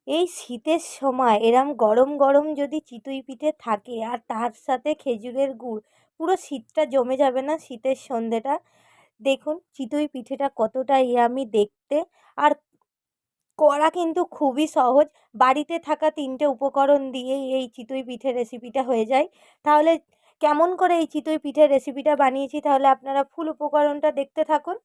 এই শীতের সময় এরম গরম গরম যদি চিতই পিঠে থাকে আর তার সাথে খেজুরের গুড়, পুরো শীতটা জমে যাবে না শীতের সন্ধেটা। দেখুন চিতই পিঠেটা কতটা ইয়ামি দেখতে, আর করা কিন্তু খুবই সহজ। বাড়িতে থাকা ৩টে উপকরণ দিয়েই এই চিতই পিঠের রেসিপিটা হয়ে যায়। তাহলে কেমন করে এই চিতই পিঠের রেসিপিটা বানিয়েছি, তাহলে আপনারা ফুল উপকরণটা দেখতে থাকুন।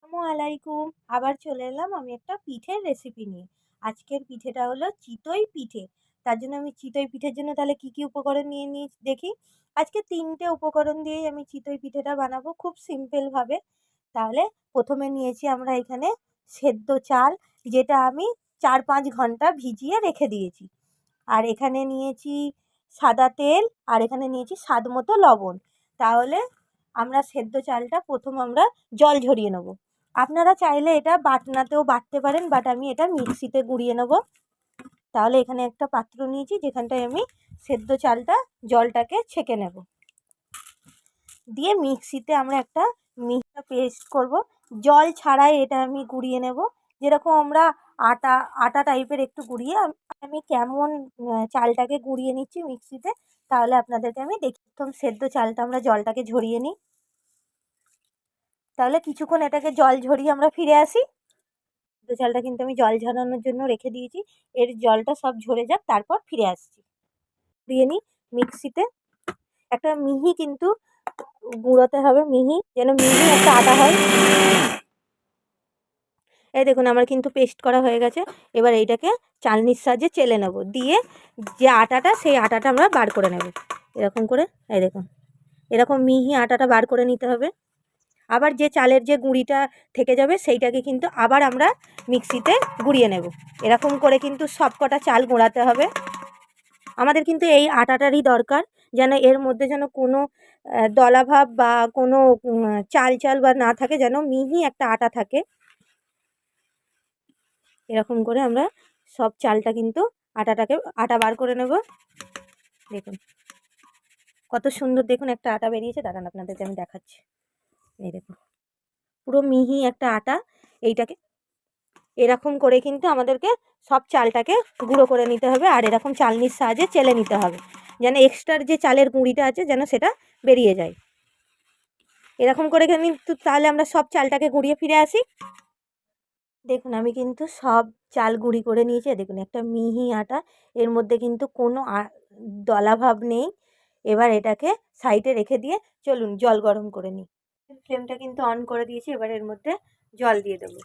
আসসালামু আলাইকুম। আবার চলে এলাম আমি একটা পিঠের রেসিপি নিয়ে। আজকের পিঠেটা হলো চিতই পিঠে। তার জন্য আমি চিতই পিঠের জন্য তাহলে কি কি উপকরণ নিয়ে নিয়েছি দেখি। আজকে ৩টে উপকরণ দিয়েই আমি চিতই পিঠেটা বানাবো খুব সিম্পলভাবে। তাহলে প্রথমে নিয়েছি আমরা এখানে সেদ্ধ চাল, যেটা আমি ৪-৫ ঘন্টা ভিজিয়ে রেখে দিয়েছি। আর এখানে নিয়েছি সাদা তেল, আর এখানে নিয়েছি স্বাদ মতো লবণ। তাহলে আমরা সেদ্ধ চালটা প্রথম আমরা জল ঝরিয়ে নেব। আপনারা চাইলে এটা বাটনাতেও বাটতে পারেন, বাট আমি এটা মিক্সিতে গুঁড়িয়ে নেব। তাহলে এখানে একটা পাত্র নিয়েছি যেখানটায় আমি সেদ্ধ চালটা জলটাকে ছেঁকে নেব, দিয়ে মিক্সিতে আমরা একটা মিহি পেস্ট করব। জল ছাড়াই এটা আমি গুঁড়িয়ে নেব, যেরকম আমরা আটা আটা টাইপের একটু গুঁড়িয়ে আমি কেমন চালটাকে গুঁড়িয়ে নিচ্ছি মিক্সিতে, তাহলে আপনাদেরকে আমি দেখি। প্রথম সেদ্ধ চালটা আমরা জলটাকে ঝরিয়ে নিই। তাহলে কিছুক্ষণ এটাকে জল ঝরিয়ে আমরা ফিরে আসি। সেদ্ধ চালটা কিন্তু আমি জল ঝরানোর জন্য রেখে দিয়েছি, এর জলটা সব ঝরে যাক, তারপর ফিরে আসছি। গুঁড়িয়ে নিই মিক্সিতে। একটা মিহি কিন্তু গুঁড়োতে হবে, মিহি যেন মিহি একটা আটা হয়। এই দেখুন আমার কিন্তু পেস্ট করা হয়ে গেছে। এবার এইটাকে চালনির সাহায্যে চেলে নেব, দিয়ে যে আটাটা সেই আটাটা আমরা বার করে নেব এরকম করে। এই দেখুন এরকম মিহি আটাটা বার করে নিতে হবে। আবার যে চালের যে গুঁড়িটা থেকে যাবে সেইটাকে কিন্তু আবার আমরা মিক্সিতে গুঁড়িয়ে নেব। এরকম করে কিন্তু সব কটা চাল গুঁড়াতে হবে। আমাদের কিন্তু এই আটাটারই দরকার, যেন এর মধ্যে যেন কোনো দলাভাব বা কোনো চাল চাল বা না থাকে, যেন মিহি একটা আটা থাকে। এরকম করে আমরা সব চালটা কিন্তু আটা বার করে নেব। দেখুন কত সুন্দর, দেখুন একটা আটা বেরিয়েছে। দাঁড়ান আপনাদেরকে আমি দেখাচ্ছি। এই দেখুন পুরো মিহি একটা আটা। এইটাকে এরকম করে কিন্তু আমাদেরকে সব চালটাকে গুঁড়ো করে নিতে হবে, আর এরকম চালনির সাহায্যে চেলে নিতে হবে, যেন এক্সট্রার যে চালের গুঁড়িটা আছে যেন সেটা বেরিয়ে যায়। এরকম করে কিন্তু তাহলে আমরা সব চালটাকে গুঁড়িয়ে ফিরে আসি। দেখুন আমি কিন্তু সব চাল গুঁড়ি করে নিয়েছি। দেখুন একটা মিহি আটা, এর মধ্যে কিন্তু কোনো দলাভাব নেই। এবার এটাকে সাইডে রেখে দিয়ে চলুন জল গরম করে নিই। ফ্লেমটা কিন্তু অন করে দিয়েছি, এবার এর মধ্যে জল দিয়ে দেবো।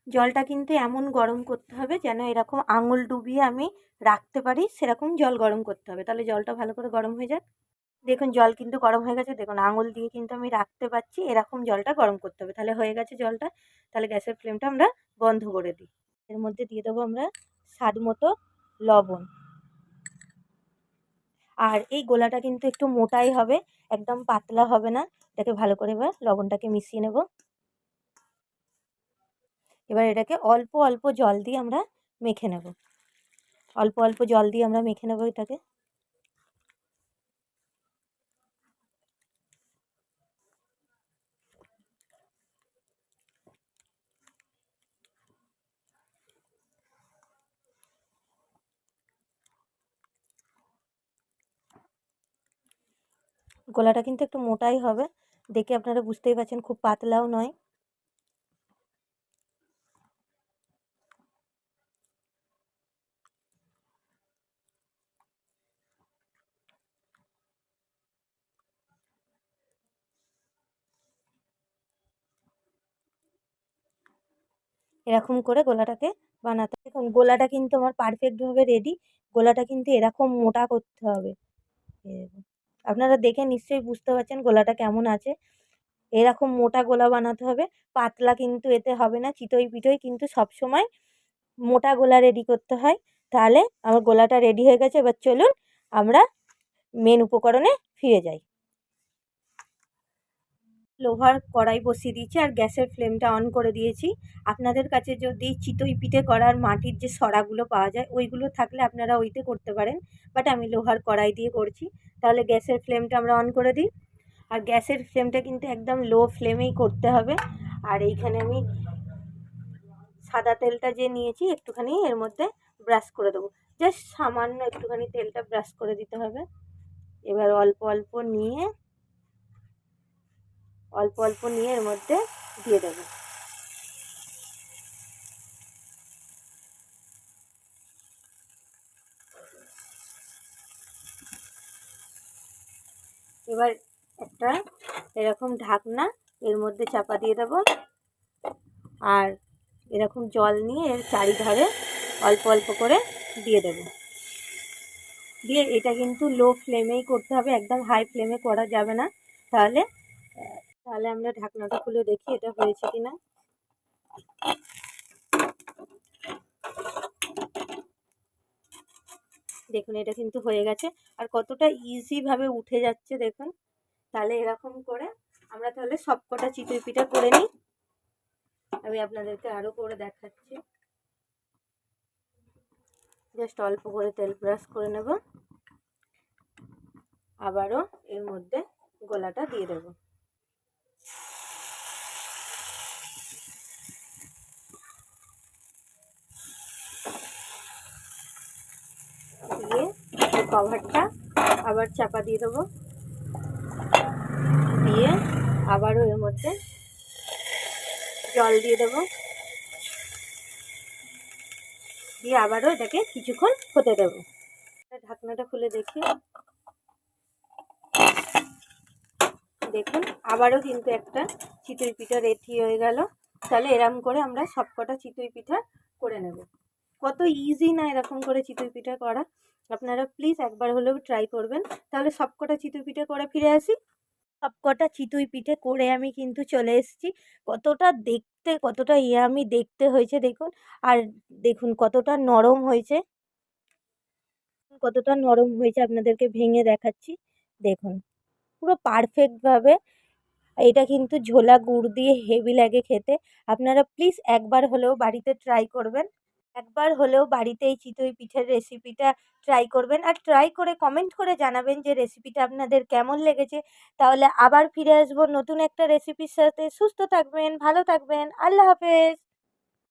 জলটা কিন্তু এমন গরম করতে হবে যেন এরকম আঙুল ডুবিয়ে আমি রাখতে পারি, সেরকম জল গরম করতে হবে। তাহলে জলটা ভালো করে গরম হয়ে যাক। দেখুন জল কিন্তু গরম হয়ে গেছে। দেখুন আঙুল দিয়ে কিন্তু আমি রাখতে পারছি, এরকম জলটা গরম করতে হবে। তাহলে হয়ে গেছে জলটা। তাহলে গ্যাসের ফ্লেমটা আমরা বন্ধ করে দিই। এর মধ্যে দিয়ে দেবো আমরা স্বাদ মতো লবণ। আর এই গোলাটা কিন্তু একটু মোটাই হবে, একদম পাতলা হবে না। এটাকে ভালো করে এবার লবণটাকে মিশিয়ে নেব। এবার এটাকে অল্প অল্প জল দিয়ে আমরা মেখে নেব। অল্প অল্প জল দিয়ে আমরা মেখে নেব এটাকে। গোলাটা কিন্তু একটু মোটাই হবে, দেখে আপনারা বুঝতেই পারছেন, খুব পাতলাও নয়। এরকম করে গোলাটাকে বানাতে। দেখুন গোলাটা কিন্তু আমার পারফেক্টভাবে রেডি। গোলাটা কিন্তু এরকম মোটা করতে হবে। আপনারা দেখে নিশ্চয়ই বুঝতে পারছেন গোলাটা কেমন আছে। এরকম মোটা গোলা বানাতে হবে, পাতলা কিন্তু এতে হবে না। চিতই পিঠোয় কিন্তু সবসময় মোটা গোলা রেডি করতে হয়। তাহলে আমার গোলাটা রেডি হয়ে গেছে। এবার চলুন আমরা মেন উপকরণে ফিরে যাই। লোহার কড়াই বসিয়ে দিয়েছি আর গ্যাসের ফ্লেমটা অন করে দিয়েছি। আপনাদের কাছে যদি চিতই পিঠে করার মাটির যে সরাগুলো পাওয়া যায় ওইগুলো থাকলে আপনারা ওইতে করতে পারেন, বাট আমি লোহার কড়াই দিয়ে করছি। তাহলে গ্যাসের ফ্লেমটা আমরা অন করে দিই। আর গ্যাসের ফ্লেমটা কিন্তু একদম লো ফ্লেমেই করতে হবে। আর এইখানে আমি সাদা তেলটা যে নিয়েছি একটুখানি এর মধ্যে ব্রাশ করে দেবো, জাস্ট সামান্য একটুখানি তেলটা ব্রাশ করে দিতে হবে। এবার অল্প অল্প নিয়ে এর মধ্যে দিয়ে দেবো। এবার একটা এরকম ঢাকনা এর মধ্যে চাপা দিয়ে দেবো, আর এরকম জল নিয়ে এর চারিধারে অল্প অল্প করে দিয়ে দেবো। দিয়ে এটা কিন্তু লো ফ্লেমেই করতে হবে, একদম হাই ফ্লেমে করা যাবে না, তাহলে আমরা ঢাকনাটা খুলে দেখি এটা হয়েছে কিনা। দেখুন এটা কিন্তু হয়ে গেছে, আর কতটা ইজিভাবে উঠে যাচ্ছে দেখুন। তাহলে এরকম করে আমরা তাহলে সবকটা চিতই পিঠা করে নিই। আমি আপনাদেরকে আরও করে দেখাচ্ছি। জাস্ট অল্প করে তেল ব্রাশ করে নেব, আবারও এর মধ্যে গোলাটা দিয়ে দেব। দিয়ে কভারটা আবার চাপা দিয়ে দেবো, দিয়ে আবারও এর মধ্যে জল দিয়ে দেবো, দিয়ে আবারও এটাকে কিছুক্ষণ হতে দেবো। ঢাকনাটা খুলে দেখি, দেখুন আবারও কিন্তু একটা চিতই পিঠা রেডি হয়ে গেল। তাহলে এরকম করে আমরা সবকটা চিতই পিঠা করে নেব। কত ইজি না এরকম করে চিতই পিঠা করা, আপনারা প্লিজ একবার হলেও ট্রাই করবেন। তাহলে সবকটা চিতই পিঠা করে ফিরে আসি। সবকটা চিতই পিঠে করে আমি কিন্তু চলে এসেছি। কতটা ইয়ামি দেখতে হয়েছে দেখুন, আর দেখুন কতটা নরম হয়েছে, আপনাদেরকে ভেঙে দেখাচ্ছি। দেখুন পুরো পারফেক্টভাবে। এটা কিন্তু ঝোলা গুড় দিয়ে হেভি লাগে খেতে। আপনারা প্লিজ একবার হলেও বাড়িতে ট্রাই করবেন, একবার হলেও বাড়িতে এই চিতই পিঠের রেসিপিটা ট্রাই করবেন, আর ট্রাই করে কমেন্ট করে জানাবেন যে রেসিপিটা আপনাদের কেমন লেগেছে। তাহলে আবার ফিরে আসবো নতুন একটা রেসিপির সাথে। সুস্থ থাকবেন, ভালো থাকবেন, আল্লাহ হাফেজ।